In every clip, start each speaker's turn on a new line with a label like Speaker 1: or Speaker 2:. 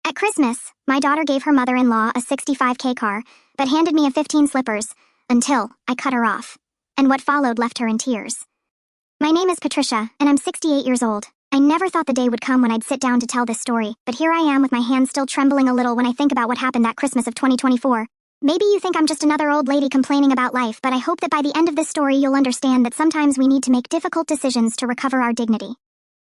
Speaker 1: At Christmas, my daughter gave her mother-in-law a 65K car, but handed me a 15 slippers, until I cut her off. And what followed left her in tears. My name is Patricia, and I'm 68 years old. I never thought the day would come when I'd sit down to tell this story, but here I am with my hands still trembling a little when I think about what happened that Christmas of 2024. Maybe you think I'm just another old lady complaining about life, but I hope that by the end of this story you'll understand that sometimes we need to make difficult decisions to recover our dignity.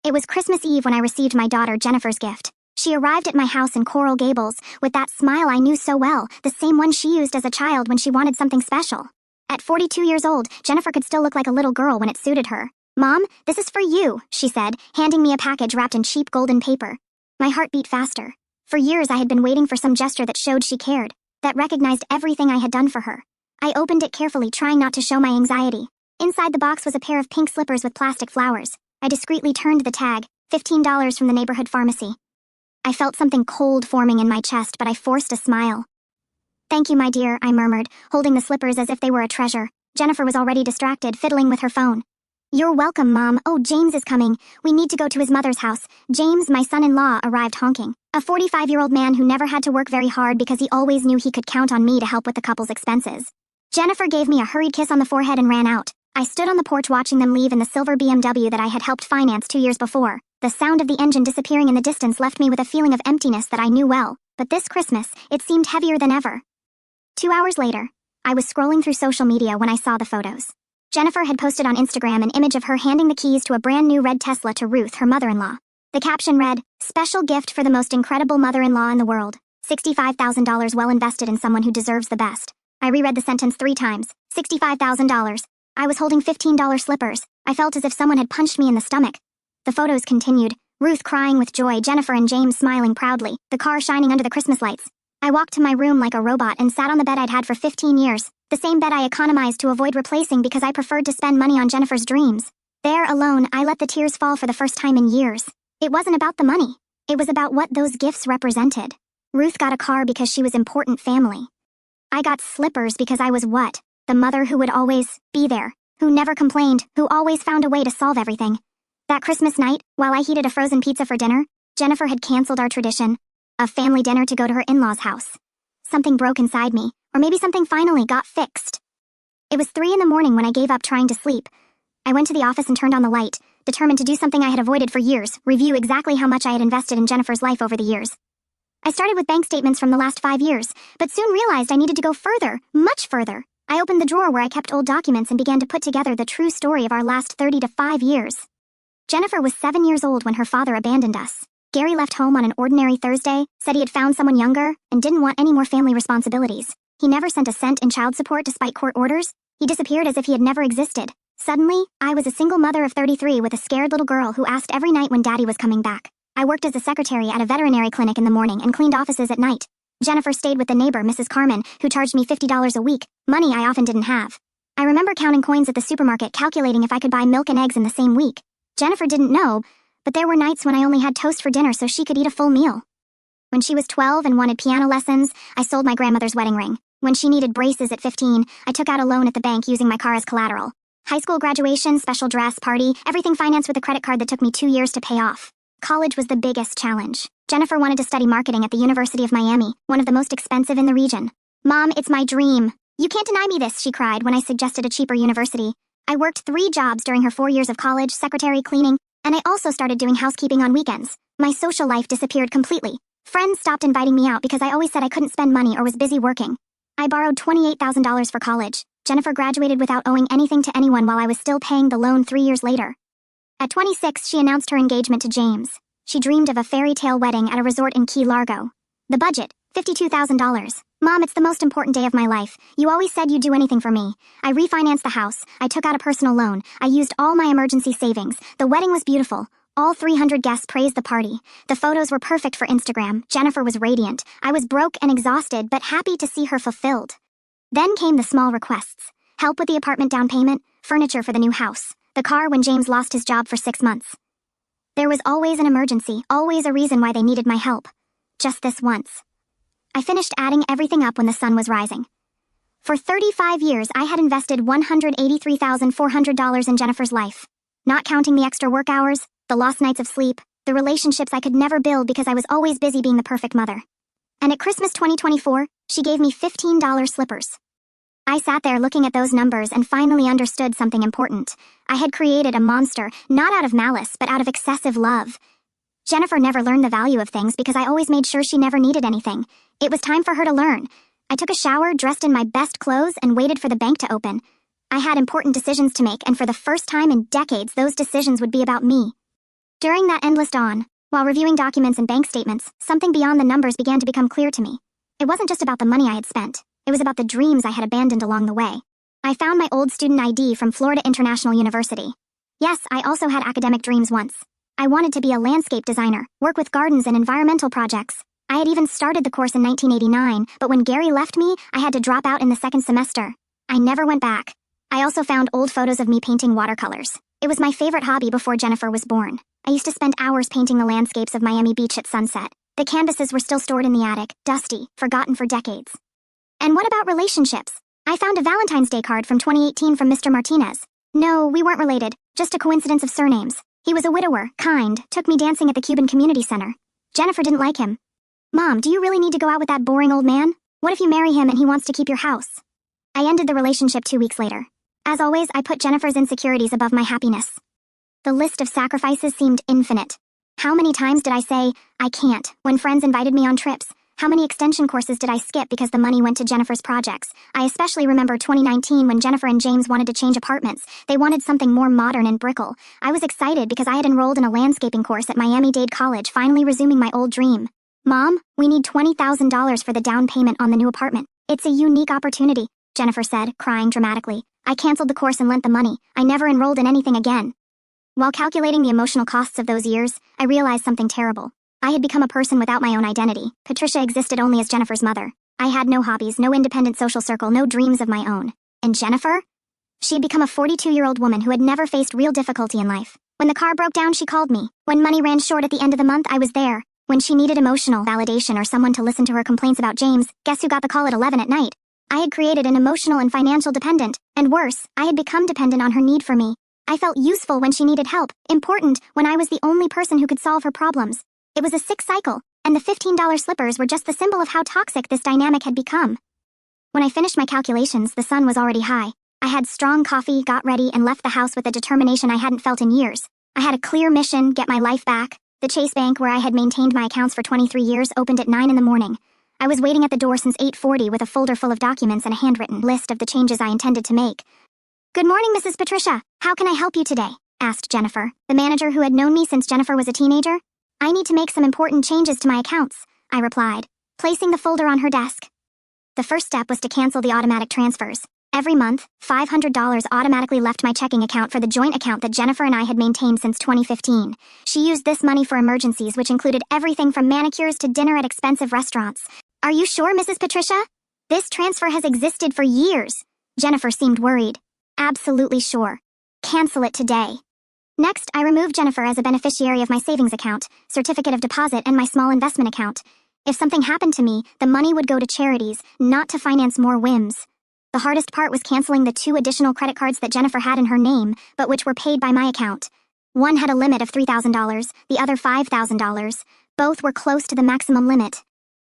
Speaker 1: It was Christmas Eve when I received my daughter Jennifer's gift. She arrived at my house in Coral Gables, with that smile I knew so well, the same one she used as a child when she wanted something special. At 42 years old, Jennifer could still look like a little girl when it suited her. "Mom, this is for you," she said, handing me a package wrapped in cheap golden paper. My heart beat faster. For years I had been waiting for some gesture that showed she cared, that recognized everything I had done for her. I opened it carefully, trying not to show my anxiety. Inside the box was a pair of pink slippers with plastic flowers. I discreetly turned the tag, $15 from the neighborhood pharmacy. I felt something cold forming in my chest, but I forced a smile. "Thank you, my dear," I murmured, holding the slippers as if they were a treasure. Jennifer was already distracted, fiddling with her phone. "You're welcome, Mom. Oh, James is coming. We need to go to his mother's house." James, my son-in-law, arrived honking. A 45-year-old man who never had to work very hard because he always knew he could count on me to help with the couple's expenses. Jennifer gave me a hurried kiss on the forehead and ran out. I stood on the porch watching them leave in the silver BMW that I had helped finance 2 years before. The sound of the engine disappearing in the distance left me with a feeling of emptiness that I knew well, but this Christmas, it seemed heavier than ever. 2 hours later, I was scrolling through social media when I saw the photos. Jennifer had posted on Instagram an image of her handing the keys to a brand new red Tesla to Ruth, her mother-in-law. The caption read, "Special gift for the most incredible mother-in-law in the world. $65,000 well invested in someone who deserves the best." I reread the sentence 3 times. $65,000. I was holding $15 slippers. I felt as if someone had punched me in the stomach. The photos continued, Ruth crying with joy, Jennifer and James smiling proudly, the car shining under the Christmas lights. I walked to my room like a robot and sat on the bed I'd had for 15 years, the same bed I economized to avoid replacing because I preferred to spend money on Jennifer's dreams. There, alone, I let the tears fall for the first time in years. It wasn't about the money. It was about what those gifts represented. Ruth got a car because she was important family. I got slippers because I was what? The mother who would always be there, who never complained, who always found a way to solve everything. That Christmas night, while I heated a frozen pizza for dinner, Jennifer had canceled our tradition, a family dinner to go to her in-laws' house. Something broke inside me, or maybe something finally got fixed. It was 3 in the morning when I gave up trying to sleep. I went to the office and turned on the light, determined to do something I had avoided for years, review exactly how much I had invested in Jennifer's life over the years. I started with bank statements from the last 5 years, but soon realized I needed to go further, much further. I opened the drawer where I kept old documents and began to put together the true story of our last 30 to 5 years. Jennifer was 7 years old when her father abandoned us. Gary left home on an ordinary Thursday, said he had found someone younger, and didn't want any more family responsibilities. He never sent a cent in child support despite court orders. He disappeared as if he had never existed. Suddenly, I was a single mother of 33 with a scared little girl who asked every night when Daddy was coming back. I worked as a secretary at a veterinary clinic in the morning and cleaned offices at night. Jennifer stayed with the neighbor, Mrs. Carmen, who charged me $50 a week, money I often didn't have. I remember counting coins at the supermarket, calculating if I could buy milk and eggs in the same week. Jennifer didn't know, but there were nights when I only had toast for dinner so she could eat a full meal. When she was 12 and wanted piano lessons, I sold my grandmother's wedding ring. When she needed braces at 15, I took out a loan at the bank using my car as collateral. High school graduation, special dress, party, everything financed with a credit card that took me 2 years to pay off. College was the biggest challenge. Jennifer wanted to study marketing at the University of Miami, one of the most expensive in the region. "Mom, it's my dream." "You can't deny me this," she cried when I suggested a cheaper university. I worked 3 jobs during her 4 years of college, secretary, cleaning, and I also started doing housekeeping on weekends. My social life disappeared completely. Friends stopped inviting me out because I always said I couldn't spend money or was busy working. I borrowed $28,000 for college. Jennifer graduated without owing anything to anyone while I was still paying the loan 3 years later. At 26, she announced her engagement to James. She dreamed of a fairy tale wedding at a resort in Key Largo. The budget, $52,000. "Mom, it's the most important day of my life. You always said you'd do anything for me." I refinanced the house. I took out a personal loan. I used all my emergency savings. The wedding was beautiful. All 300 guests praised the party. The photos were perfect for Instagram. Jennifer was radiant. I was broke and exhausted, but happy to see her fulfilled. Then came the small requests. Help with the apartment down payment, furniture for the new house, the car when James lost his job for 6 months. There was always an emergency, always a reason why they needed my help. Just this once. I finished adding everything up when the sun was rising. For 35 years, I had invested $183,400 in Jennifer's life. Not counting the extra work hours, the lost nights of sleep, The relationships I could never build because I was always busy being the perfect mother. And at Christmas 2024, she gave me $15 slippers. I sat there looking at those numbers and finally understood something important. I had created a monster, not out of malice, but out of excessive love. Jennifer never learned the value of things because I always made sure she never needed anything. It was time for her to learn. I took a shower, dressed in my best clothes, and waited for the bank to open. I had important decisions to make, and for the first time in decades, those decisions would be about me. During that endless dawn, while reviewing documents and bank statements, something beyond the numbers began to become clear to me. It wasn't just about the money I had spent. It was about the dreams I had abandoned along the way. I found my old student ID from Florida International University. Yes, I also had academic dreams once. I wanted to be a landscape designer, work with gardens and environmental projects. I had even started the course in 1989, but when Gary left me, I had to drop out in the second semester. I never went back. I also found old photos of me painting watercolors. It was my favorite hobby before Jennifer was born. I used to spend hours painting the landscapes of Miami Beach at sunset. The canvases were still stored in the attic, dusty, forgotten for decades. And what about relationships? I found a Valentine's Day card from 2018 from Mr. Martinez. No, we weren't related, just a coincidence of surnames. He was a widower, kind, took me dancing at the Cuban Community Center. Jennifer didn't like him. Mom, do you really need to go out with that boring old man? What if you marry him and he wants to keep your house? I ended the relationship 2 weeks later. As always, I put Jennifer's insecurities above my happiness. The list of sacrifices seemed infinite. How many times did I say, I can't, when friends invited me on trips? How many extension courses did I skip because the money went to Jennifer's projects? I especially remember 2019 when Jennifer and James wanted to change apartments. They wanted something more modern and Brickell. I was excited because I had enrolled in a landscaping course at Miami-Dade College, finally resuming my old dream. Mom, we need $20,000 for the down payment on the new apartment. It's a unique opportunity, Jennifer said, crying dramatically. I canceled the course and lent the money. I never enrolled in anything again. While calculating the emotional costs of those years, I realized something terrible. I had become a person without my own identity. Patricia existed only as Jennifer's mother. I had no hobbies, no independent social circle, no dreams of my own. And Jennifer? She had become a 42-year-old woman who had never faced real difficulty in life. When the car broke down, she called me. When money ran short at the end of the month, I was there. When she needed emotional validation or someone to listen to her complaints about James, guess who got the call at 11 at night? I had created an emotional and financial dependent, and worse, I had become dependent on her need for me. I felt useful when she needed help, important when I was the only person who could solve her problems. It was a sick cycle, and the $15 slippers were just the symbol of how toxic this dynamic had become. When I finished my calculations, the sun was already high. I had strong coffee, got ready, and left the house with a determination I hadn't felt in years. I had a clear mission, get my life back. The Chase Bank, where I had maintained my accounts for 23 years, opened at 9 in the morning. I was waiting at the door since 8:40 with a folder full of documents and a handwritten list of the changes I intended to make. Good morning, Mrs. Patricia. How can I help you today? Asked Jennifer, the manager who had known me since Jennifer was a teenager. I need to make some important changes to my accounts, I replied, placing the folder on her desk. The first step was to cancel the automatic transfers. Every month, $500 automatically left my checking account for the joint account that Jennifer and I had maintained since 2015. She used this money for emergencies, which included everything from manicures to dinner at expensive restaurants. Are you sure, Mrs. Patricia? This transfer has existed for years. Jennifer seemed worried. Absolutely sure. Cancel it today. Next, I removed Jennifer as a beneficiary of my savings account, certificate of deposit, and my small investment account. If something happened to me, the money would go to charities, not to finance more whims. The hardest part was canceling the 2 additional credit cards that Jennifer had in her name, but which were paid by my account. One had a limit of $3,000, the other $5,000. Both were close to the maximum limit.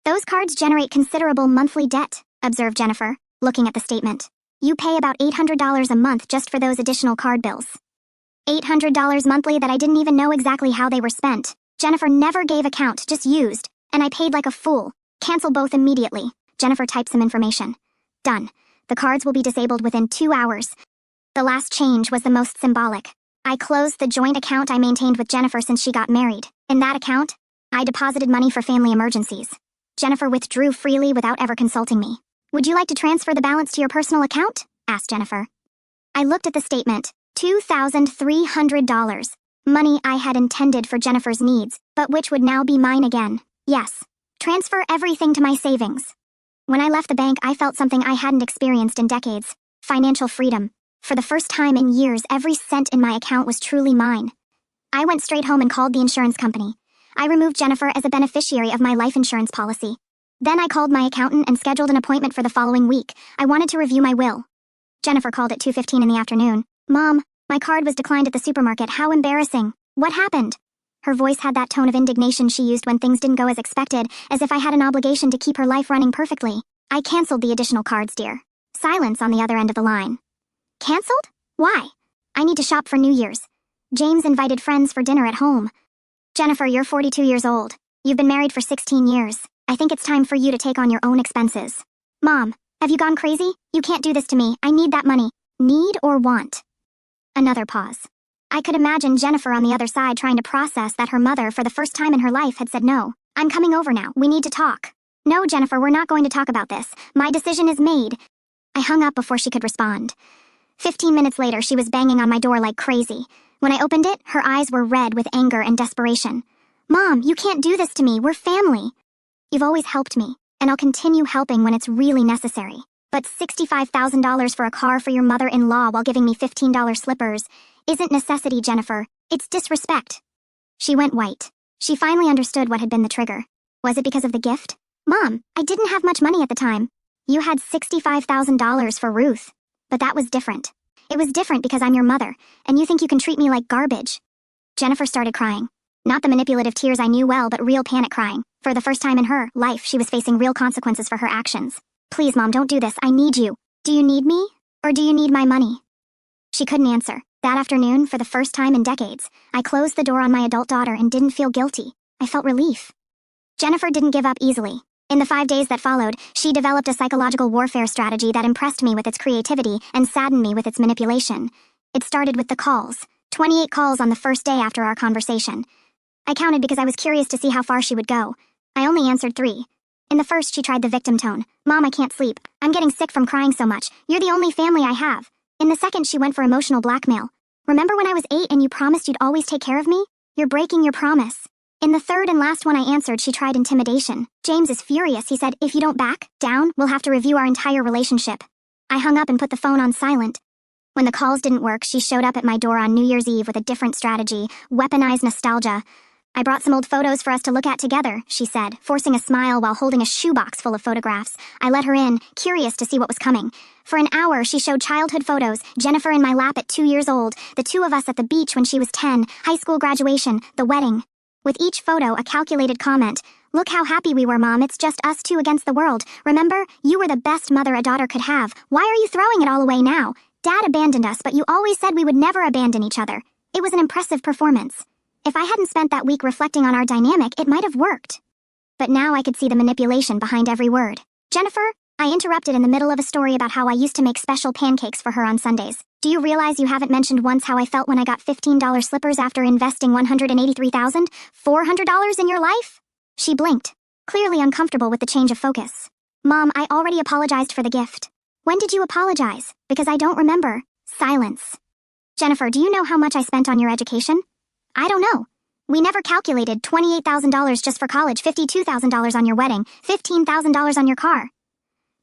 Speaker 1: Those cards generate considerable monthly debt, observed Jennifer, looking at the statement. You pay about $800 a month just for those additional card bills. $800 monthly that I didn't even know exactly how they were spent. Jennifer never gave account, just used, and I paid like a fool. Cancel both immediately. Jennifer typed some information. Done. The cards will be disabled within 2 hours. The last change was the most symbolic. I closed the joint account I maintained with Jennifer since she got married. In that account, I deposited money for family emergencies. Jennifer withdrew freely without ever consulting me. Would you like to transfer the balance to your personal account? Asked Jennifer. I looked at the statement. $2,300. Money I had intended for Jennifer's needs, but which would now be mine again. Yes. Transfer everything to my savings. When I left the bank, I felt something I hadn't experienced in decades. Financial freedom. For the first time in years, every cent in my account was truly mine. I went straight home and called the insurance company. I removed Jennifer as a beneficiary of my life insurance policy. Then I called my accountant and scheduled an appointment for the following week. I wanted to review my will. Jennifer called at 2:15 in the afternoon. Mom, my card was declined at the supermarket. How embarrassing. What happened? Her voice had that tone of indignation she used when things didn't go as expected, as if I had an obligation to keep her life running perfectly. I canceled the additional cards, dear. Silence on the other end of the line. Canceled? Why? I need to shop for New Year's. James invited friends for dinner at home. Jennifer, you're 42 years old. You've been married for 16 years. I think it's time for you to take on your own expenses. Mom, have you gone crazy? You can't do this to me. I need that money. Need or want? Another pause. I could imagine Jennifer on the other side trying to process that her mother, for the first time in her life, had said no. I'm coming over now. We need to talk. No, Jennifer, we're not going to talk about this. My decision is made. I hung up before she could respond. 15 minutes later, she was banging on my door like crazy. When I opened it, her eyes were red with anger and desperation. Mom, you can't do this to me. We're family. You've always helped me, and I'll continue helping when it's really necessary. But $65,000 for a car for your mother-in-law while giving me $15 slippers isn't necessity, Jennifer. It's disrespect. She went white. She finally understood what had been the trigger. Was it because of the gift? Mom, I didn't have much money at the time. You had $65,000 for Ruth. But that was different. It was different because I'm your mother, and you think you can treat me like garbage. Jennifer started crying. Not the manipulative tears I knew well, but real panic crying. For the first time in her life, she was facing real consequences for her actions. Please, Mom, don't do this. I need you. Do you need me? Or do you need my money? She couldn't answer. That afternoon, for the first time in decades, I closed the door on my adult daughter and didn't feel guilty. I felt relief. Jennifer didn't give up easily. In the 5 days that followed, she developed a psychological warfare strategy that impressed me with its creativity and saddened me with its manipulation. It started with the calls. 28 calls on the first day after our conversation. I counted because I was curious to see how far she would go. I only answered 3. In the first, she tried the victim tone. Mom, I can't sleep. I'm getting sick from crying so much. You're the only family I have. In the second, she went for emotional blackmail. Remember when I was 8 and you promised you'd always take care of me? You're breaking your promise. In the third and last one I answered, she tried intimidation. James is furious. He said, if you don't back down, we'll have to review our entire relationship. I hung up and put the phone on silent. When the calls didn't work, she showed up at my door on New Year's Eve with a different strategy, weaponized nostalgia. I brought some old photos for us to look at together, she said, forcing a smile while holding a shoebox full of photographs. I let her in, curious to see what was coming. For an hour, she showed childhood photos, Jennifer in my lap at 2 years old, the two of us at the beach when she was 10, high school graduation, the wedding. With each photo, a calculated comment. Look how happy we were, Mom. It's just us two against the world. Remember? You were the best mother a daughter could have. Why are you throwing it all away now? Dad abandoned us, but you always said we would never abandon each other. It was an impressive performance. If I hadn't spent that week reflecting on our dynamic, it might have worked. But now I could see the manipulation behind every word. Jennifer, I interrupted in the middle of a story about how I used to make special pancakes for her on Sundays. Do you realize you haven't mentioned once how I felt when I got $15 slippers after investing $183,400 in your life? She blinked, clearly uncomfortable with the change of focus. Mom, I already apologized for the gift. When did you apologize? Because I don't remember. Silence. Jennifer, do you know how much I spent on your education? I don't know. We never calculated $28,000 just for college, $52,000 on your wedding, $15,000 on your car.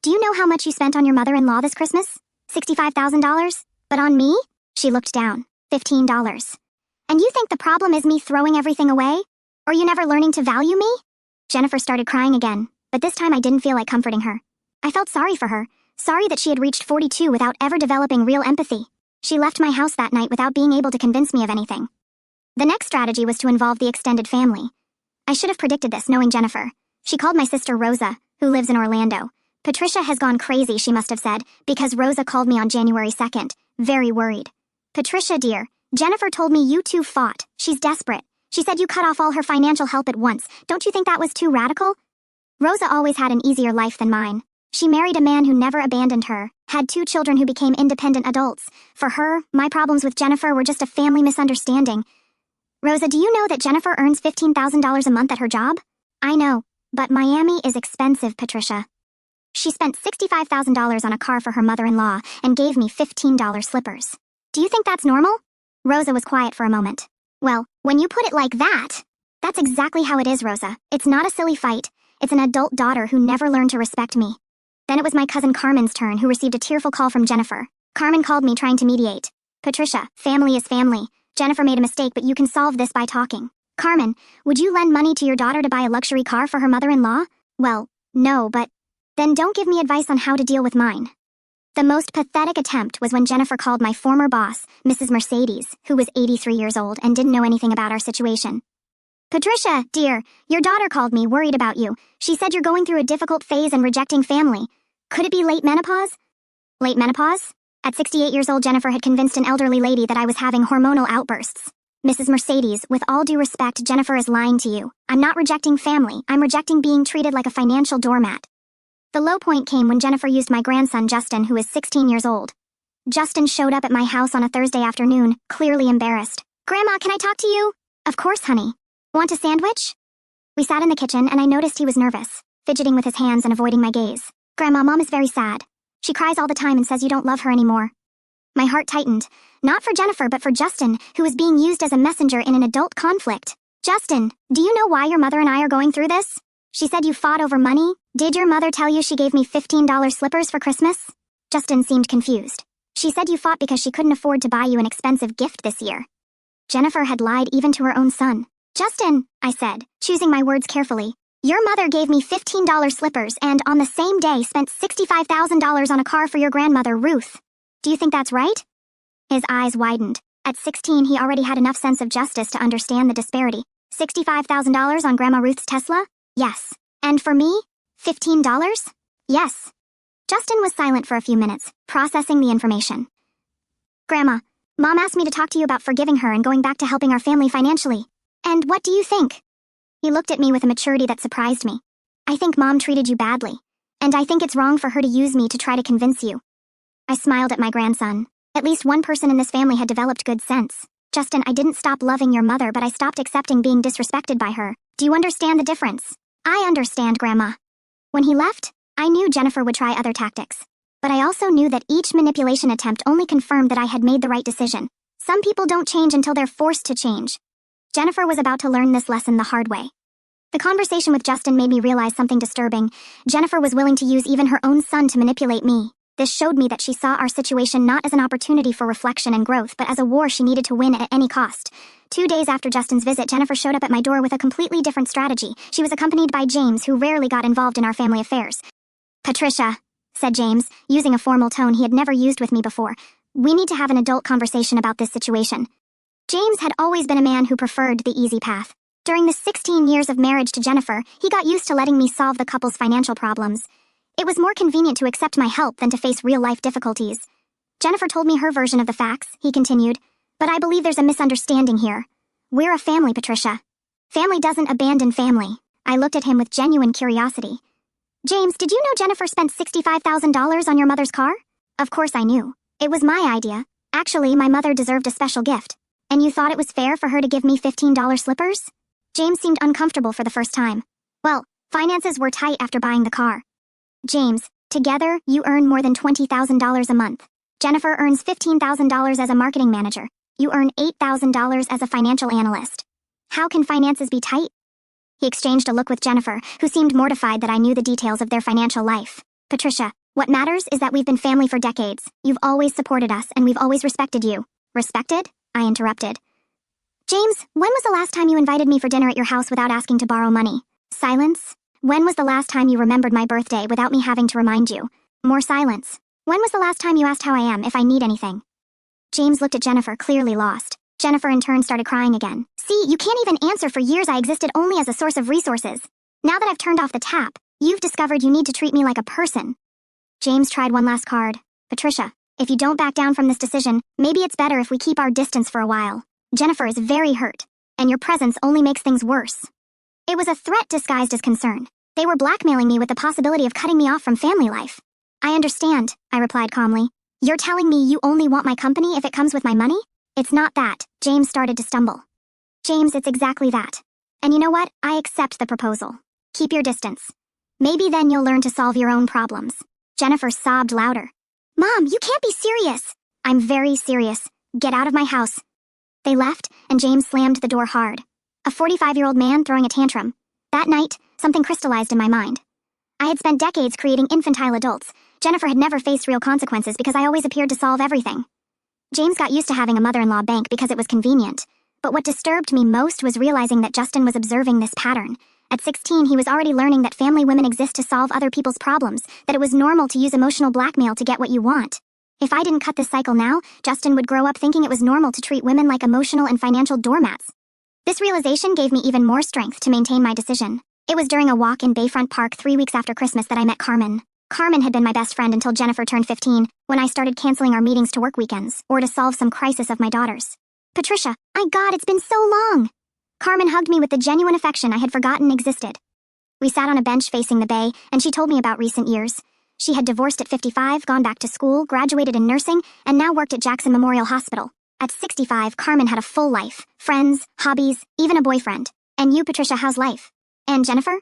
Speaker 1: Do you know how much you spent on your mother-in-law this Christmas? $65,000? But on me? She looked down. $15. And you think the problem is me throwing everything away? Or you never learning to value me? Jennifer started crying again, but this time I didn't feel like comforting her. I felt sorry for her, sorry that she had reached 42 without ever developing real empathy. She left my house that night without being able to convince me of anything. The next strategy was to involve the extended family. I should have predicted this, knowing Jennifer. She called my sister Rosa, who lives in Orlando. Patricia has gone crazy, she must have said, because Rosa called me on January 2nd, very worried. Patricia, dear, Jennifer told me you two fought. She's desperate. She said you cut off all her financial help at once. Don't you think that was too radical? Rosa always had an easier life than mine. She married a man who never abandoned her, had 2 children who became independent adults. For her, my problems with Jennifer were just a family misunderstanding. Rosa, do you know that Jennifer earns $15,000 a month at her job? I know, but Miami is expensive, Patricia. She spent $65,000 on a car for her mother-in-law and gave me $15 slippers. Do you think that's normal? Rosa was quiet for a moment. Well, when you put it like that, that's exactly how it is, Rosa. It's not a silly fight. It's an adult daughter who never learned to respect me. Then it was my cousin Carmen's turn, who received a tearful call from Jennifer. Carmen called me trying to mediate. Patricia, family is family. Jennifer made a mistake, but you can solve this by talking. Carmen, would you lend money to your daughter to buy a luxury car for her mother-in-law? Well, no, but then don't give me advice on how to deal with mine. The most pathetic attempt was when Jennifer called my former boss, Mrs. Mercedes, who was 83 years old and didn't know anything about our situation. Patricia, dear, your daughter called me worried about you. She said you're going through a difficult phase and rejecting family. Could it be late menopause? Late menopause? At 68 years old, Jennifer had convinced an elderly lady that I was having hormonal outbursts. Mrs. Mercedes, with all due respect, Jennifer is lying to you. I'm not rejecting family. I'm rejecting being treated like a financial doormat. The low point came when Jennifer used my grandson, Justin, who is 16 years old. Justin showed up at my house on a Thursday afternoon, clearly embarrassed. Grandma, can I talk to you? Of course, honey. Want a sandwich? We sat in the kitchen and I noticed he was nervous, fidgeting with his hands and avoiding my gaze. Grandma, Mom is very sad. She cries all the time and says you don't love her anymore. My heart tightened, not for Jennifer but for Justin, who was being used as a messenger in an adult conflict. Justin, do you know why your mother and I are going through this? She said you fought over money? Did your mother tell you she gave me $15 slippers for Christmas? Justin seemed confused. She said you fought because she couldn't afford to buy you an expensive gift this year. Jennifer had lied even to her own son. Justin, I said, choosing my words carefully. Your mother gave me $15 slippers and on the same day spent $65,000 on a car for your grandmother, Ruth. Do you think that's right? His eyes widened. At 16, he already had enough sense of justice to understand the disparity. $65,000 on Grandma Ruth's Tesla? Yes. And for me? $15? Yes. Justin was silent for a few minutes, processing the information. Grandma, Mom asked me to talk to you about forgiving her and going back to helping our family financially. And what do you think? He looked at me with a maturity that surprised me. I think Mom treated you badly, and I think it's wrong for her to use me to try to convince you. I smiled at my grandson. At least one person in this family had developed good sense. Justin, I didn't stop loving your mother, but I stopped accepting being disrespected by her. Do you understand the difference? I understand, Grandma. When he left, I knew Jennifer would try other tactics. But I also knew that each manipulation attempt only confirmed that I had made the right decision. Some people don't change until they're forced to change. Jennifer was about to learn this lesson the hard way. The conversation with Justin made me realize something disturbing. Jennifer was willing to use even her own son to manipulate me. This showed me that she saw our situation not as an opportunity for reflection and growth, but as a war she needed to win at any cost. 2 days after Justin's visit, Jennifer showed up at my door with a completely different strategy. She was accompanied by James, who rarely got involved in our family affairs. Patricia, said James, using a formal tone he had never used with me before, we need to have an adult conversation about this situation. James had always been a man who preferred the easy path. During the 16 years of marriage to Jennifer, he got used to letting me solve the couple's financial problems. It was more convenient to accept my help than to face real-life difficulties. Jennifer told me her version of the facts, he continued, but I believe there's a misunderstanding here. We're a family, Patricia. Family doesn't abandon family. I looked at him with genuine curiosity. James, did you know Jennifer spent $65,000 on your mother's car? Of course I knew. It was my idea. Actually, my mother deserved a special gift. And you thought it was fair for her to give me $15 slippers? James seemed uncomfortable for the first time. Well, finances were tight after buying the car. James, together, you earn more than $20,000 a month. Jennifer earns $15,000 as a marketing manager. You earn $8,000 as a financial analyst. How can finances be tight? He exchanged a look with Jennifer, who seemed mortified that I knew the details of their financial life. Patricia, what matters is that we've been family for decades. You've always supported us, and we've always respected you. Respected? I interrupted. James, when was the last time you invited me for dinner at your house without asking to borrow money? Silence. When was the last time you remembered my birthday without me having to remind you? More silence. When was the last time you asked how I am if I need anything? James looked at Jennifer, clearly lost. Jennifer in turn started crying again. See, you can't even answer. For years I existed only as a source of resources. Now that I've turned off the tap, you've discovered you need to treat me like a person. James tried one last card. Patricia, if you don't back down from this decision, maybe it's better if we keep our distance for a while. Jennifer is very hurt, and your presence only makes things worse. It was a threat disguised as concern. They were blackmailing me with the possibility of cutting me off from family life. I understand, I replied calmly. You're telling me you only want my company if it comes with my money? It's not that. James started to stumble. James, it's exactly that. And you know what? I accept the proposal. Keep your distance. Maybe then you'll learn to solve your own problems. Jennifer sobbed louder. Mom, you can't be serious. I'm very serious. Get out of my house. They left, and James slammed the door hard. A 45-year-old man throwing a tantrum. That night, something crystallized in my mind. I had spent decades creating infantile adults. Jennifer had never faced real consequences because I always appeared to solve everything. James got used to having a mother-in-law bank because it was convenient. But what disturbed me most was realizing that Justin was observing this pattern. At 16, he was already learning that family women exist to solve other people's problems, that it was normal to use emotional blackmail to get what you want. If I didn't cut this cycle now, Justin would grow up thinking it was normal to treat women like emotional and financial doormats. This realization gave me even more strength to maintain my decision. It was during a walk in Bayfront Park 3 weeks after Christmas that I met Carmen. Carmen had been my best friend until Jennifer turned 15, when I started canceling our meetings to work weekends, or to solve some crisis of my daughter's. Patricia, my God, it's been so long! Carmen hugged me with the genuine affection I had forgotten existed. We sat on a bench facing the bay, and she told me about recent years. She had divorced at 55, gone back to school, graduated in nursing, and now worked at Jackson Memorial Hospital. At 65, Carmen had a full life, friends, hobbies, even a boyfriend. And you, Patricia, how's life? And Jennifer?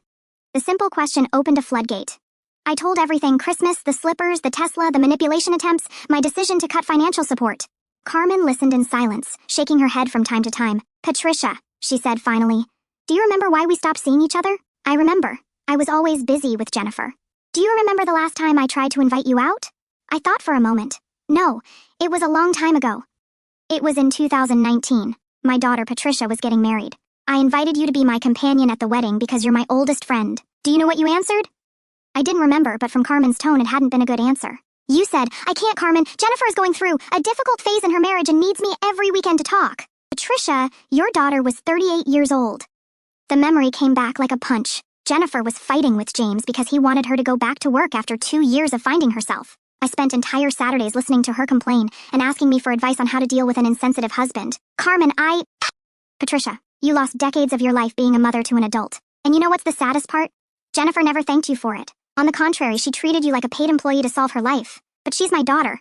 Speaker 1: The simple question opened a floodgate. I told everything: Christmas, the slippers, the Tesla, the manipulation attempts, my decision to cut financial support. Carmen listened in silence, shaking her head from time to time. Patricia, she said finally, do you remember why we stopped seeing each other? I remember. I was always busy with Jennifer. Do you remember the last time I tried to invite you out? I thought for a moment. No, it was a long time ago. It was in 2019. My daughter Patricia was getting married. I invited you to be my companion at the wedding because you're my oldest friend. Do you know what you answered? I didn't remember, but from Carmen's tone it hadn't been a good answer. You said, I can't, Carmen. Jennifer is going through a difficult phase in her marriage and needs me every weekend to talk. Patricia, your daughter was 38 years old. The memory came back like a punch. Jennifer was fighting with James because he wanted her to go back to work after 2 years of finding herself. I spent entire Saturdays listening to her complain and asking me for advice on how to deal with an insensitive husband. Carmen, Patricia, you lost decades of your life being a mother to an adult. And you know what's the saddest part? Jennifer never thanked you for it. On the contrary, she treated you like a paid employee to solve her life. But she's my daughter.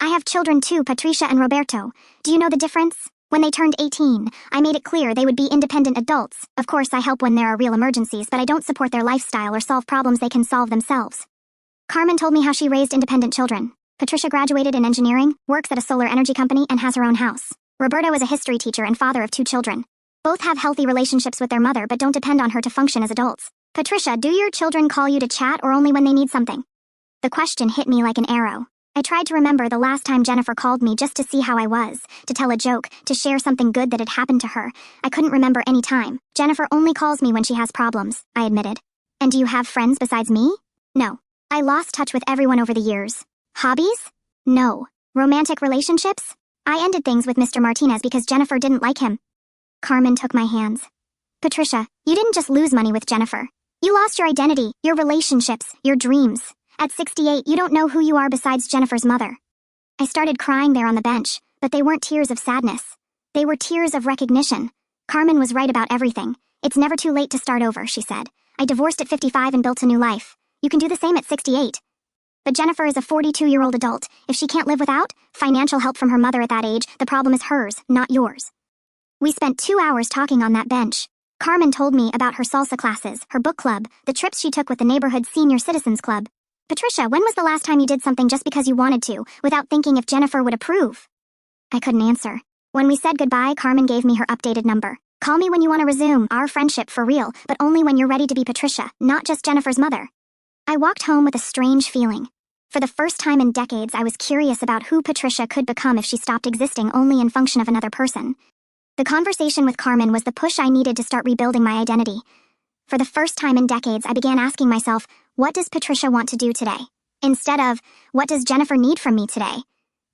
Speaker 1: I have children too, Patricia and Roberto. Do you know the difference? When they turned 18, I made it clear they would be independent adults. Of course, I help when there are real emergencies, but I don't support their lifestyle or solve problems they can solve themselves. Carmen told me how she raised independent children. Patricia graduated in engineering, works at a solar energy company, and has her own house. Roberto is a history teacher and father of 2 children. Both have healthy relationships with their mother but don't depend on her to function as adults. Patricia, do your children call you to chat or only when they need something? The question hit me like an arrow. I tried to remember the last time Jennifer called me just to see how I was, to tell a joke, to share something good that had happened to her. I couldn't remember any time. Jennifer only calls me when she has problems, I admitted. And do you have friends besides me? No. I lost touch with everyone over the years. Hobbies? No. Romantic relationships? I ended things with Mr. Martinez because Jennifer didn't like him. Carmen took my hands. Patricia, you didn't just lose money with Jennifer. You lost your identity, your relationships, your dreams. At 68, you don't know who you are besides Jennifer's mother. I started crying there on the bench, but they weren't tears of sadness. They were tears of recognition. Carmen was right about everything. It's never too late to start over, she said. I divorced at 55 and built a new life. You can do the same at 68. But Jennifer is a 42-year-old adult. If she can't live without financial help from her mother at that age, the problem is hers, not yours. We spent 2 hours talking on that bench. Carmen told me about her salsa classes, her book club, the trips she took with the neighborhood senior citizens club. Patricia, when was the last time you did something just because you wanted to, without thinking if Jennifer would approve? I couldn't answer. When we said goodbye, Carmen gave me her updated number. Call me when you want to resume our friendship for real, but only when you're ready to be Patricia, not just Jennifer's mother. I walked home with a strange feeling. For the first time in decades, I was curious about who Patricia could become if she stopped existing only in function of another person. The conversation with Carmen was the push I needed to start rebuilding my identity. For the first time in decades, I began asking myself, what does Patricia want to do today? Instead of, what does Jennifer need from me today?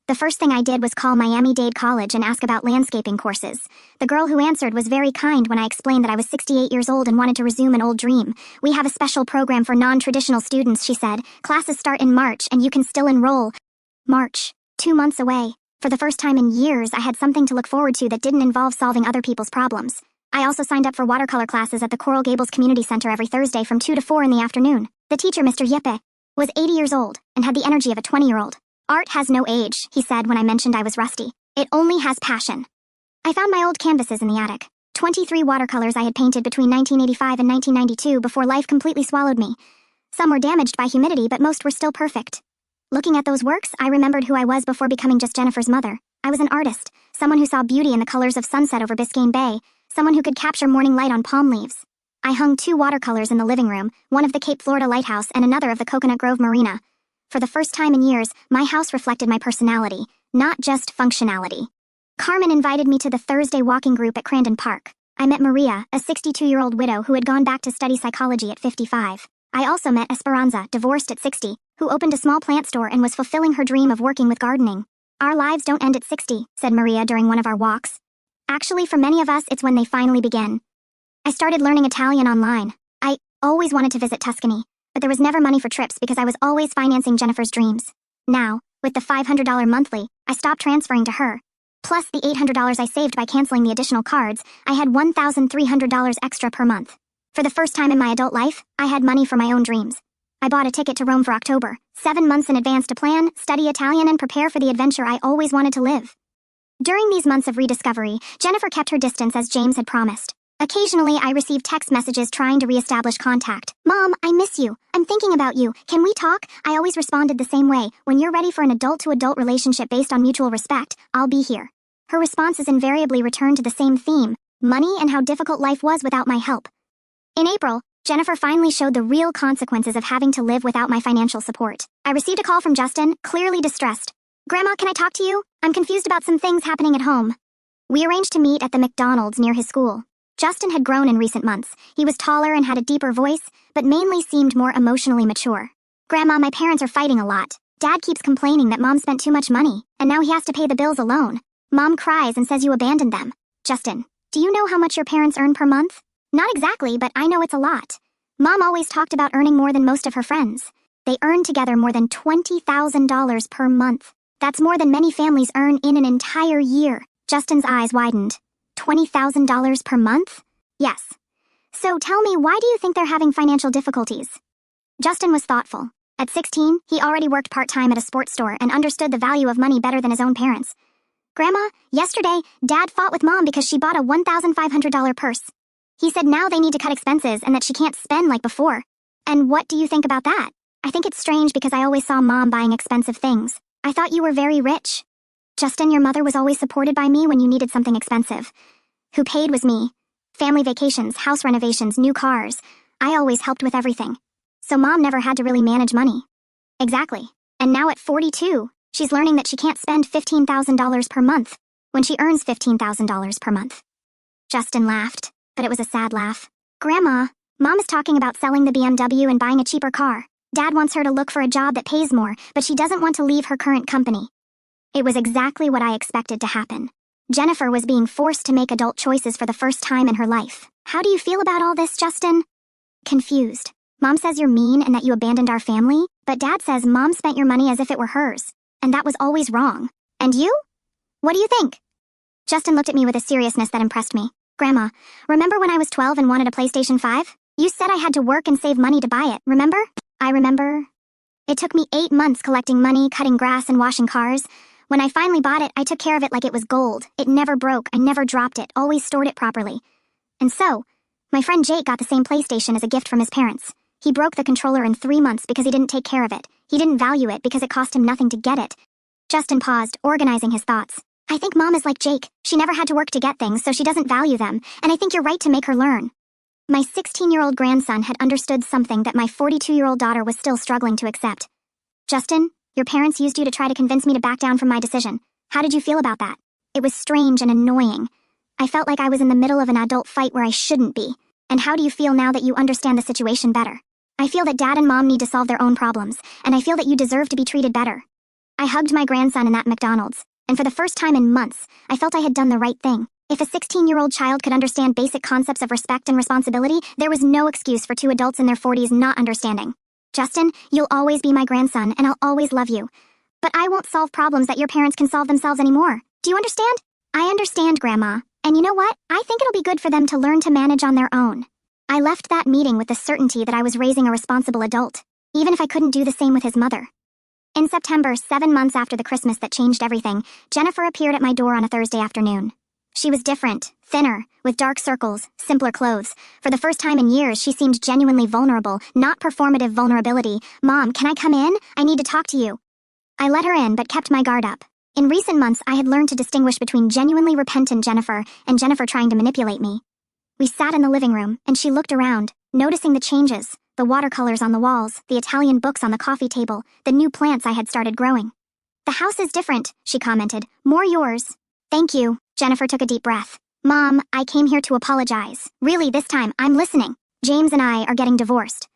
Speaker 1: The first thing I did was call Miami-Dade College and ask about landscaping courses. The girl who answered was very kind when I explained that I was 68 years old and wanted to resume an old dream. We have a special program for non-traditional students, she said. Classes start in March and you can still enroll. March. 2 months away. For the first time in years, I had something to look forward to that didn't involve solving other people's problems. I also signed up for watercolor classes at the Coral Gables Community Center every Thursday from 2 to 4 in the afternoon. The teacher, Mr. Yeppe, was 80 years old and had the energy of a 20-year-old. Art has no age, he said when I mentioned I was rusty. It only has passion. I found my old canvases in the attic. 23 watercolors I had painted between 1985 and 1992 before life completely swallowed me. Some were damaged by humidity, but most were still perfect. Looking at those works, I remembered who I was before becoming just Jennifer's mother. I was an artist, someone who saw beauty in the colors of sunset over Biscayne Bay, someone who could capture morning light on palm leaves. I hung 2 watercolors in the living room, one of the Cape Florida Lighthouse and another of the Coconut Grove Marina. For the first time in years, my house reflected my personality, not just functionality. Carmen invited me to the Thursday walking group at Crandon Park. I met Maria, a 62-year-old widow who had gone back to study psychology at 55. I also met Esperanza, divorced at 60, who opened a small plant store and was fulfilling her dream of working with gardening. Our lives don't end at 60, said Maria during one of our walks. Actually, for many of us, it's when they finally begin. I started learning Italian online. I always wanted to visit Tuscany, but there was never money for trips because I was always financing Jennifer's dreams. Now, with the $500 monthly, I stopped transferring to her. Plus the $800 I saved by canceling the additional cards, I had $1,300 extra per month. For the first time in my adult life, I had money for my own dreams. I bought a ticket to Rome for October, 7 months in advance to plan, study Italian, and prepare for the adventure I always wanted to live. During these months of rediscovery, Jennifer kept her distance as James had promised. Occasionally, I received text messages trying to reestablish contact. "Mom, I miss you. I'm thinking about you. Can we talk?" I always responded the same way. "When you're ready for an adult-to-adult relationship based on mutual respect, I'll be here." Her responses invariably returned to the same theme: money and how difficult life was without my help. In April, Jennifer finally showed the real consequences of having to live without my financial support. I received a call from Justin, clearly distressed. "Grandma, can I talk to you? I'm confused about some things happening at home." We arranged to meet at the McDonald's near his school. Justin had grown in recent months. He was taller and had a deeper voice, but mainly seemed more emotionally mature. "Grandma, my parents are fighting a lot. Dad keeps complaining that Mom spent too much money, and now he has to pay the bills alone. Mom cries and says you abandoned them." "Justin, do you know how much your parents earn per month?" "Not exactly, but I know it's a lot. Mom always talked about earning more than most of her friends. They earn together more than $20,000 per month. That's more than many families earn in an entire year." Justin's eyes widened. $20,000 per month? "Yes. So tell me, why do you think they're having financial difficulties?" Justin was thoughtful. At 16, he already worked part-time at a sports store and understood the value of money better than his own parents. "Grandma, yesterday, Dad fought with Mom because she bought a $1,500 purse. He said now they need to cut expenses and that she can't spend like before. And what do you think about that?" "I think it's strange because I always saw Mom buying expensive things. I thought you were very rich." "Justin, your mother was always supported by me when you needed something expensive. Who paid was me. Family vacations, house renovations, new cars. I always helped with everything. So Mom never had to really manage money." "Exactly. And now at 42, she's learning that she can't spend $15,000 per month when she earns $15,000 per month." Justin laughed, but it was a sad laugh. "Grandma, Mom is talking about selling the BMW and buying a cheaper car. Dad wants her to look for a job that pays more, but she doesn't want to leave her current company." It was exactly what I expected to happen. Jennifer was being forced to make adult choices for the first time in her life. "How do you feel about all this, Justin?" "Confused. Mom says you're mean and that you abandoned our family, but Dad says Mom spent your money as if it were hers, and that was always wrong. And you? What do you think?" Justin looked at me with a seriousness that impressed me. "Grandma, remember when I was 12 and wanted a PlayStation 5? You said I had to work and save money to buy it, remember?" "I remember." "It took me 8 months collecting money, cutting grass, and washing cars. When I finally bought it, I took care of it like it was gold. It never broke, I never dropped it, always stored it properly. And so, my friend Jake got the same PlayStation as a gift from his parents. He broke the controller in 3 months because he didn't take care of it. He didn't value it because it cost him nothing to get it." Justin paused, organizing his thoughts. "I think Mom is like Jake. She never had to work to get things, so she doesn't value them, and I think you're right to make her learn." My 16-year-old grandson had understood something that my 42-year-old daughter was still struggling to accept. "Justin, your parents used you to try to convince me to back down from my decision. How did you feel about that?" It was strange and annoying. I felt like I was in the middle of an adult fight where I shouldn't be. "And how do you feel now that you understand the situation better?" "I feel that Dad and Mom need to solve their own problems, and I feel that you deserve to be treated better." I hugged my grandson in that McDonald's, and for the first time in months, I felt I had done the right thing. If a 16-year-old child could understand basic concepts of respect and responsibility, there was no excuse for 2 adults in their 40s not understanding. "Justin, you'll always be my grandson, and I'll always love you. But I won't solve problems that your parents can solve themselves anymore. Do you understand?" "I understand, Grandma. And you know what? I think it'll be good for them to learn to manage on their own." I left that meeting with the certainty that I was raising a responsible adult, even if I couldn't do the same with his mother. In September, 7 months after the Christmas that changed everything, Jennifer appeared at my door on a Thursday afternoon. She was different, thinner, with dark circles, simpler clothes. For the first time in years, she seemed genuinely vulnerable, not performative vulnerability. "Mom, can I come in? I need to talk to you." I let her in, but kept my guard up. In recent months, I had learned to distinguish between genuinely repentant Jennifer and Jennifer trying to manipulate me. We sat in the living room, and she looked around, noticing the changes, the watercolors on the walls, the Italian books on the coffee table, the new plants I had started growing. "The house is different," she commented. "More yours." "Thank you." Jennifer took a deep breath. "Mom, I came here to apologize. Really, this time, I'm listening. James and I are getting divorced."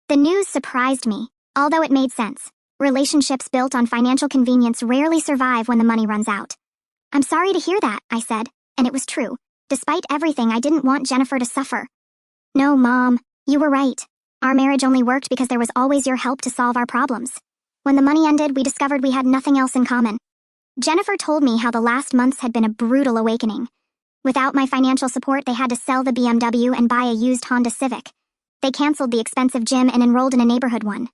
Speaker 1: The news surprised me, although it made sense. Relationships built on financial convenience rarely survive when the money runs out. "I'm sorry to hear that," I said. And it was true. Despite everything, I didn't want Jennifer to suffer. No, Mom, you were right. Our marriage only worked because there was always your help to solve our problems. When the money ended, we discovered we had nothing else in common. Jennifer told me how the last months had been a brutal awakening. Without my financial support, they had to sell the BMW and buy a used Honda Civic. They canceled the expensive gym and enrolled in a neighborhood one.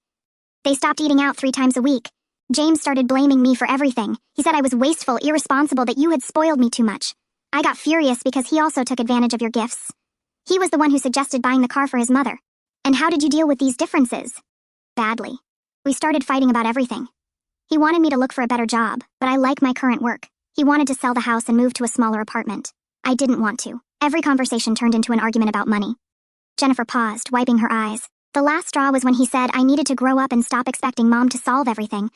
Speaker 1: They stopped eating out 3 times a week. James started blaming me for everything. He said I was wasteful, irresponsible, that you had spoiled me too much. I got furious because he also took advantage of your gifts. He was the one who suggested buying the car for his mother. And how did you deal with these differences? Badly. We started fighting about everything. He wanted me to look for a better job, but I like my current work. He wanted to sell the house and move to a smaller apartment. I didn't want to. Every conversation turned into an argument about money. Jennifer paused, wiping her eyes. The last straw was when he said I needed to grow up and stop expecting Mom to solve everything.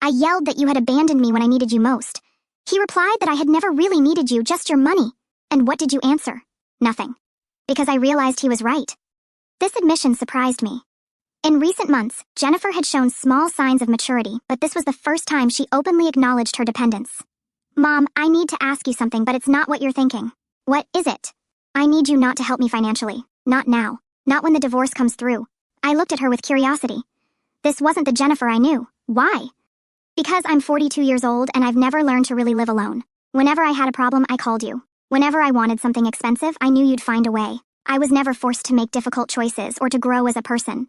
Speaker 1: I yelled that you had abandoned me when I needed you most. He replied that I had never really needed you, just your money. And what did you answer? Nothing. Because I realized he was right. This admission surprised me. In recent months, Jennifer had shown small signs of maturity, but this was the first time she openly acknowledged her dependence. Mom, I need to ask you something, but it's not what you're thinking. What is it? I need you not to help me financially. Not now. Not when the divorce comes through. I looked at her with curiosity. This wasn't the Jennifer I knew. Why? Because I'm 42 years old and I've never learned to really live alone. Whenever I had a problem, I called you. Whenever I wanted something expensive, I knew you'd find a way. I was never forced to make difficult choices or to grow as a person.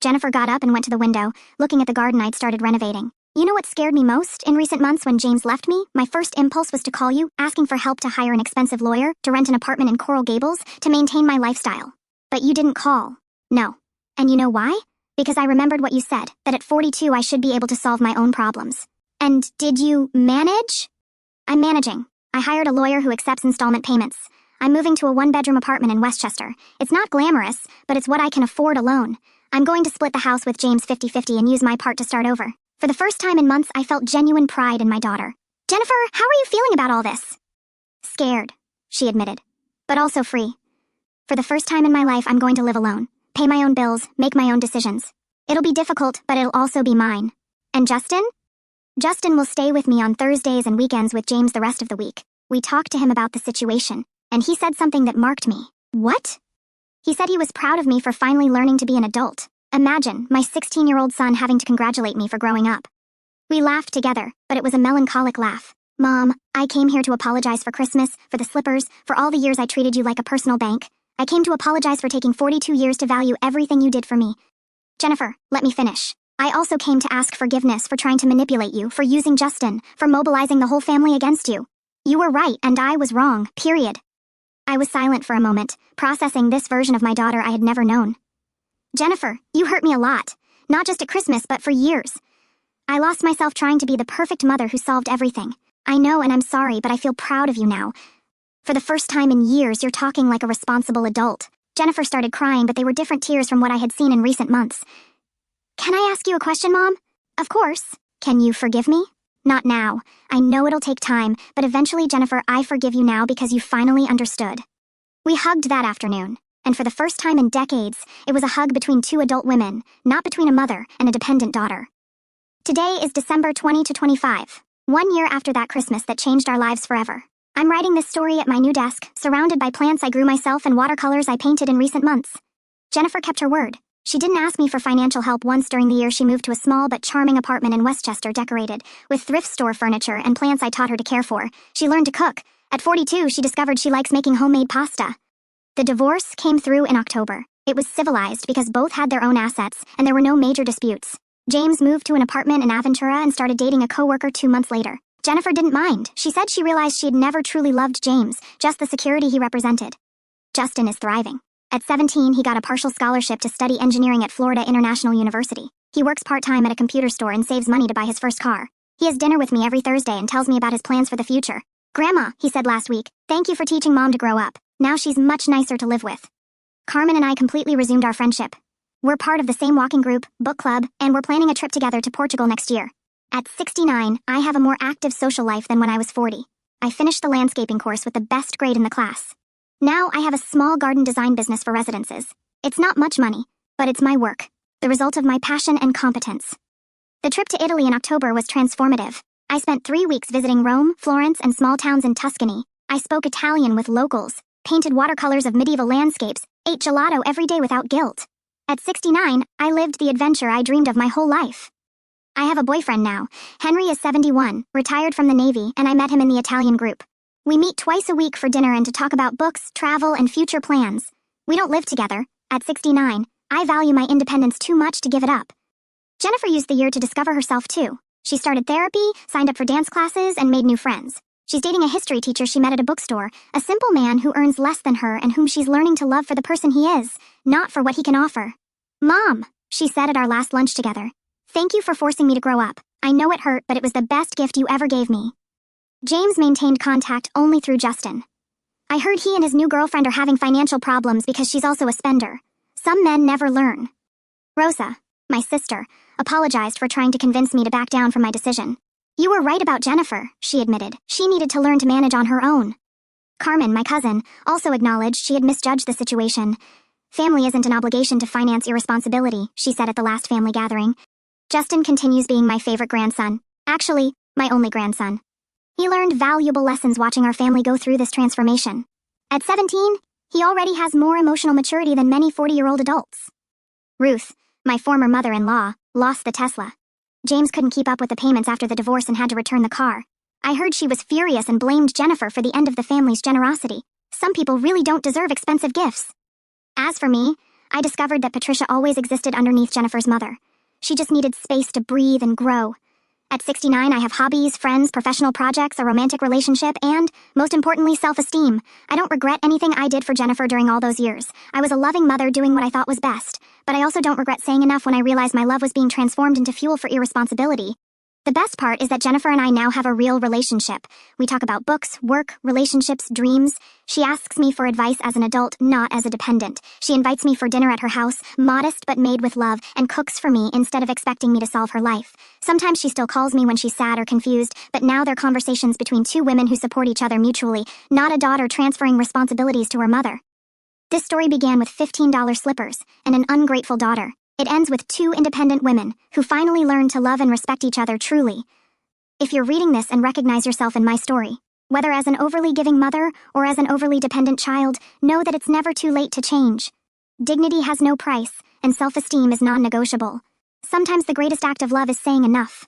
Speaker 1: Jennifer got up and went to the window, looking at the garden I'd started renovating. You know what scared me most in recent months when James left me? My first impulse was to call you, asking for help to hire an expensive lawyer, to rent an apartment in Coral Gables, to maintain my lifestyle. But you didn't call. No. And you know why? Because I remembered what you said, that at 42 I should be able to solve my own problems. And did you manage? I'm managing. I hired a lawyer who accepts installment payments. I'm moving to a 1-bedroom apartment in Westchester. It's not glamorous, but it's what I can afford alone. I'm going to split the house with James 50-50 and use my part to start over. For the first time in months, I felt genuine pride in my daughter. Jennifer, how are you feeling about all this? Scared, she admitted, but also free. For the first time in my life, I'm going to live alone, pay my own bills, make my own decisions. It'll be difficult, but it'll also be mine. And Justin? Justin will stay with me on Thursdays and weekends with James the rest of the week. We talked to him about the situation, and he said something that marked me. What? He said he was proud of me for finally learning to be an adult. Imagine, my 16-year-old son having to congratulate me for growing up. We laughed together, but it was a melancholic laugh. Mom, I came here to apologize for Christmas, for the slippers, for all the years I treated you like a personal bank. I came to apologize for taking 42 years to value everything you did for me. Jennifer, let me finish. I also came to ask forgiveness for trying to manipulate you, for using Justin, for mobilizing the whole family against you. You were right, and I was wrong, period. I was silent for a moment, processing this version of my daughter I had never known. Jennifer, you hurt me a lot. Not just at Christmas, but for years. I lost myself trying to be the perfect mother who solved everything. I know, and I'm sorry, but I feel proud of you now. For the first time in years, you're talking like a responsible adult. Jennifer started crying, but they were different tears from what I had seen in recent months. Can I ask you a question, Mom? Of course. Can you forgive me? Not now. I know it'll take time, but eventually, Jennifer, I forgive you now because you finally understood. We hugged that afternoon, and for the first time in decades, it was a hug between 2 adult women, not between a mother and a dependent daughter. Today is December 2025, 1 year after that Christmas that changed our lives forever. I'm writing this story at my new desk, surrounded by plants I grew myself and watercolors I painted in recent months. Jennifer kept her word. She didn't ask me for financial help once during the year she moved to a small but charming apartment in Westchester decorated with thrift store furniture and plants I taught her to care for. She learned to cook. At 42, she discovered she likes making homemade pasta. The divorce came through in October. It was civilized because both had their own assets and there were no major disputes. James moved to an apartment in Aventura and started dating a coworker 2 months later. Jennifer didn't mind. She said she realized she had never truly loved James, just the security he represented. Justin is thriving. At 17, he got a partial scholarship to study engineering at Florida International University. He works part-time at a computer store and saves money to buy his first car. He has dinner with me every Thursday and tells me about his plans for the future. Grandma, he said last week, thank you for teaching Mom to grow up. Now she's much nicer to live with. Carmen and I completely resumed our friendship. We're part of the same walking group, book club, and we're planning a trip together to Portugal next year. At 69, I have a more active social life than when I was 40. I finished the landscaping course with the best grade in the class. Now I have a small garden design business for residences. It's not much money, but it's my work, the result of my passion and competence. The trip to Italy in October was transformative. I spent 3 weeks visiting Rome, Florence, and small towns in Tuscany. I spoke Italian with locals, painted watercolors of medieval landscapes, ate gelato every day without guilt. At 69, I lived the adventure I dreamed of my whole life. I have a boyfriend now. Henry is 71, retired from the Navy, and I met him in the Italian group. We meet twice a week for dinner and to talk about books, travel, and future plans. We don't live together. At 69, I value my independence too much to give it up. Jennifer used the year to discover herself too. She started therapy, signed up for dance classes, and made new friends. She's dating a history teacher she met at a bookstore, a simple man who earns less than her and whom she's learning to love for the person he is, not for what he can offer. "Mom," she said at our last lunch together, "thank you for forcing me to grow up. I know it hurt, but it was the best gift you ever gave me." James maintained contact only through Justin. "I heard he and his new girlfriend are having financial problems because she's also a spender. Some men never learn." Rosa, my sister, apologized for trying to convince me to back down from my decision. "You were right about Jennifer," she admitted. "She needed to learn to manage on her own." Carmen, my cousin, also acknowledged she had misjudged the situation. "Family isn't an obligation to finance irresponsibility," she said at the last family gathering. Justin continues being my favorite grandson. Actually, my only grandson. He learned valuable lessons watching our family go through this transformation. At 17, he already has more emotional maturity than many 40-year-old adults. Ruth, my former mother-in-law, lost the Tesla. James couldn't keep up with the payments after the divorce and had to return the car. I heard she was furious and blamed Jennifer for the end of the family's generosity. Some people really don't deserve expensive gifts. As for me, I discovered that Patricia always existed underneath Jennifer's mother. She just needed space to breathe and grow. At 69, I have hobbies, friends, professional projects, a romantic relationship, and, most importantly, self-esteem. I don't regret anything I did for Jennifer during all those years. I was a loving mother doing what I thought was best. But I also don't regret saying enough when I realized my love was being transformed into fuel for irresponsibility. The best part is that Jennifer and I now have a real relationship. We talk about books, work, relationships, dreams. She asks me for advice as an adult, not as a dependent. She invites me for dinner at her house, modest but made with love, and cooks for me instead of expecting me to solve her life. Sometimes she still calls me when she's sad or confused, but now they're conversations between two women who support each other mutually, not a daughter transferring responsibilities to her mother. This story began with $15 slippers and an ungrateful daughter. It ends with two independent women who finally learn to love and respect each other truly. If you're reading this and recognize yourself in my story, whether as an overly giving mother or as an overly dependent child, know that it's never too late to change. Dignity has no price, and self-esteem is non-negotiable. Sometimes the greatest act of love is saying enough.